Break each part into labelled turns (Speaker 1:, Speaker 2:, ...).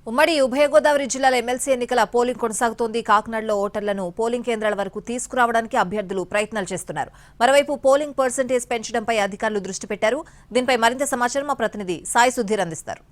Speaker 1: ఉమ్మడి ఉభయ గోదావరి జిల్లాల ఎమ్మెల్సీ ఎన్నికల పోలింగ్ కొనసాగుతోంది. కాకినాడలో ఓటర్లను పోలింగ్ కేంద్రాల వరకు తీసుకురావడానికి అభ్యర్థులు ప్రయత్నాలు చేస్తున్నారు. మరోవైపు పోలింగ్ పర్సెంటేజ్ పెంచడంపై అధికారులు దృష్టి పెట్టారు. దీనిపై మరింత సమాచారం మా ప్రతినిధి సాయి సుధీర్ అందిస్తారు.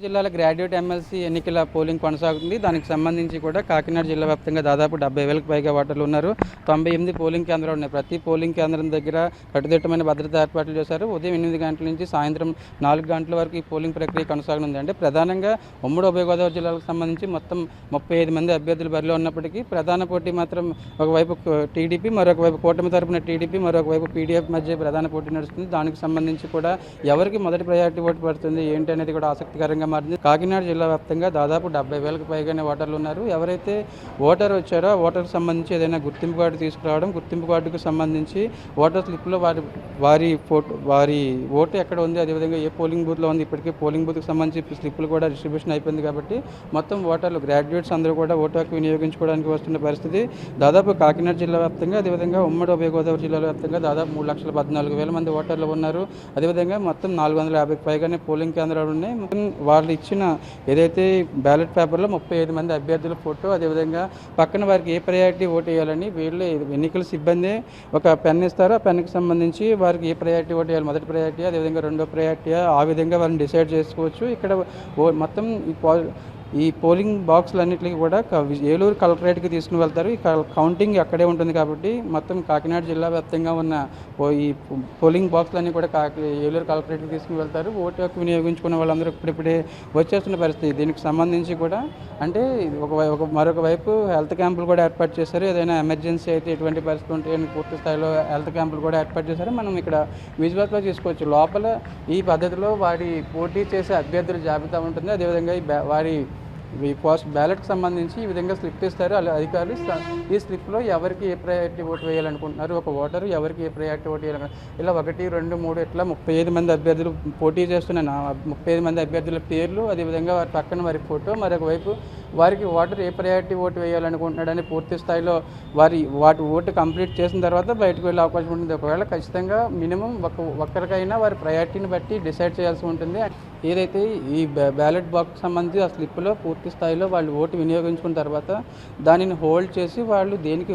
Speaker 2: జిల్లాల గ్రాడ్యుయేట్ ఎమ్మెల్సీ ఎన్నికల పోలింగ్ కొనసాగుతుంది. దానికి సంబంధించి కూడా కాకినాడ జిల్లా వ్యాప్తంగా దాదాపు 70,000కు పైగా ఓటర్లు ఉన్నారు. 98 పోలింగ్ కేంద్రాలు ఉన్నాయి. ప్రతి పోలింగ్ కేంద్రం దగ్గర కట్టుదిట్టమైన భద్రతా ఏర్పాట్లు చేశారు. ఉదయం 8 గంటల నుంచి సాయంత్రం 4 గంటల వరకు ఈ పోలింగ్ ప్రక్రియ కొనసాగనుంది. అంటే ప్రధానంగా ఉమ్మడి ఉభయ గోదావరి జిల్లాలకు సంబంధించి మొత్తం 35 మంది అభ్యర్థులు బరిలో ఉన్నప్పటికీ ప్రధాన పోటీ మాత్రం ఒకవైపు టీడీపీ, మరొక వైపు కూటమి తరపున టీడీపీ, మరొక వైపు పీడీఎఫ్ మధ్య ప్రధాన పోటీ నడుస్తుంది. దానికి సంబంధించి కూడా ఎవరికి మొదటి ప్రయారిటీ ఓటు పడుతుంది ఏంటి అనేది కూడా ఆసక్తికరంగా మారింది. కాకినాడ జిల్లా వ్యాప్తంగా దాదాపు 70,000కు పైగానే ఓటర్లు ఉన్నారు. ఎవరైతే ఓటర్ వచ్చారో ఓటర్కి సంబంధించి ఏదైనా గుర్తింపు కార్డు తీసుకురావడం, గుర్తింపు కార్డుకు సంబంధించి ఓటర్ స్లిప్లో వారి ఓటు ఎక్కడ ఉంది, అదేవిధంగా ఏ పోలింగ్ బూత్లో ఉంది, ఇప్పటికే పోలింగ్ బూత్కి సంబంధించి స్లిప్పులు కూడా డిస్ట్రిబ్యూషన్ అయిపోయింది. కాబట్టి మొత్తం ఓటర్లు గ్రాడ్యుయేట్స్ అందరూ కూడా ఓటు హక్కు వినియోగించుకోవడానికి వస్తున్న పరిస్థితి. దాదాపు కాకినాడ జిల్లా వ్యాప్తంగా, అదేవిధంగా ఉమ్మడి ఉభయ గోదావరి జిల్లా వ్యాప్తంగా దాదాపు 3,14,000 మంది ఓటర్లు ఉన్నారు. అదేవిధంగా మొత్తం 450కి పైగానే పోలింగ్ కేంద్రాలు ఉన్నాయి. వాళ్ళు ఇచ్చిన ఏదైతే బ్యాలెట్ పేపర్లో 35 మంది అభ్యర్థుల ఫోటో, అదేవిధంగా పక్కన వారికి ఏ ప్రయారిటీ ఓటు వేయాలని వీళ్ళు ఎన్నికల సిబ్బంది ఒక పెన్ ఇస్తారు. ఆ పెన్కి సంబంధించి వారికి ఏ ప్రయారిటీ ఓటు వేయాలి, మొదటి ప్రయారిటీ, అదేవిధంగా రెండో ప్రయారిటీ, ఆ విధంగా వాళ్ళని డిసైడ్ చేసుకోవచ్చు. ఇక్కడ మొత్తం ఈ పోలింగ్ బాక్సులన్నింటికి కూడా ఏలూరు కలెక్టరేట్కి తీసుకుని వెళ్తారు. ఈ కౌంటింగ్ అక్కడే ఉంటుంది. కాబట్టి మొత్తం కాకినాడ జిల్లా వ్యాప్తంగా ఉన్న ఈ పోలింగ్ బాక్సులన్నీ కూడా ఏలూరు కలెక్టరేట్కి తీసుకుని వెళ్తారు. ఓటు హక్కు వినియోగించుకున్న వాళ్ళందరూ ఇప్పుడిప్పుడే వచ్చేస్తున్న పరిస్థితి. దీనికి సంబంధించి కూడా అంటే మరొక వైపు హెల్త్ క్యాంపులు కూడా ఏర్పాటు చేశారు. ఏదైనా ఎమర్జెన్సీ అయితే ఎటువంటి పరిస్థితి ఉంటే పూర్తి స్థాయిలో హెల్త్ క్యాంపులు కూడా ఏర్పాటు చేశారు. మనం ఇక్కడ విజువల్స్లో చూసుకోవచ్చు. లోపల ఈ పద్ధతిలో వారి పోటీ చేసే అభ్యర్థుల జాబితా ఉంటుంది. అదేవిధంగా వారి పోస్ట్ బ్యాలెట్కి సంబంధించి ఈ విధంగా స్లిప్ ఇస్తారు అధికారులు. ఈ స్లిప్లో ఎవరికి ఏ ప్రయారిటీ ఓటు వేయాలనుకుంటున్నారు, ఒక ఓటరు ఎవరికి ఏ ప్రయారిటీ ఓటు వేయాలనుకుంటున్నారు, ఇలా 1, 2, 3 ఇట్లా 35 మంది అభ్యర్థులు పోటీ చేస్తున్న 35 మంది అభ్యర్థుల పేర్లు, అదేవిధంగా వారి పక్కన వారి ఫోటో, మరొక వైపు వారికి ఓటర్ ఏ ప్రయారిటీ ఓటు వేయాలనుకుంటున్నాడని పూర్తి స్థాయిలో వాటి ఓటు కంప్లీట్ చేసిన తర్వాత బయటకు వెళ్ళే అవకాశం ఉంటుంది. ఒకవేళ ఖచ్చితంగా మినిమం ఒక్కరికైనా వారి ప్రయారిటీని బట్టి డిసైడ్ చేయాల్సి ఉంటుంది. ఏదైతే ఈ బ్యాలెట్ బాక్స్ సంబంధించి ఆ స్లిప్లో పూర్తి స్థాయిలో వాళ్ళు ఓటు వినియోగించుకున్న తర్వాత దానిని హోల్డ్ చేసి వాళ్ళు దేనికి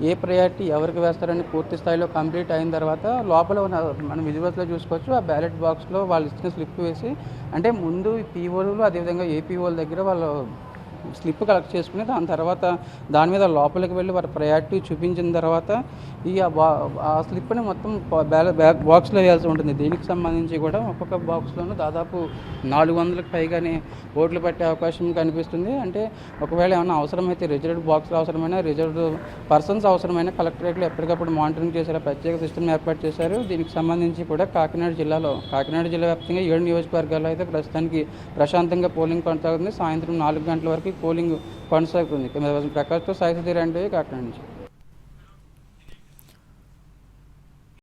Speaker 2: ఏ ప్రయారిటీ ఎవరికి వేస్తారని పూర్తి స్థాయిలో కంప్లీట్ అయిన తర్వాత లోపల మనం విజువల్స్లో చూసుకోవచ్చు. ఆ బ్యాలెట్ బాక్స్లో వాళ్ళు ఇచ్చిన స్లిప్ వేసి, అంటే ముందు పీఓలు అదేవిధంగా ఏపీఓల దగ్గర వాళ్ళు స్లిప్ కలెక్ట్ చేసుకుని దాని తర్వాత దాని మీద లోపలికి వెళ్ళి వారి ప్రయారిటీ చూపించిన తర్వాత ఆ స్లిప్ని మొత్తం బాక్స్లో వేయాల్సి ఉంటుంది. దీనికి సంబంధించి కూడా ఒక్కొక్క బాక్స్లోనూ దాదాపు 400కి పైగానే ఓట్లు పట్టే అవకాశం కనిపిస్తుంది. అంటే ఒకవేళ ఏమైనా అవసరమైతే రిజర్వ్డ్ బాక్స్లు అవసరమైనా, రిజర్వ్డ్ పర్సన్స్ అవసరమైన కలెక్టరేట్లో ఎప్పటికప్పుడు మానిటరింగ్ చేశారు, ప్రత్యేక సిస్టమ్ ఏర్పాటు చేశారు. దీనికి సంబంధించి కూడా కాకినాడ జిల్లా వ్యాప్తంగా 7 నియోజకవర్గాల్లో అయితే ప్రస్తుతానికి ప్రశాంతంగా పోలింగ్ కొనసాగుతుంది. సాయంత్రం 4 గంటల వరకు పోలింగ్ కొనసాగుతుంది. ప్రకాష్తో సాయి సుధీర్ అంటే కాకినాడ నుంచి.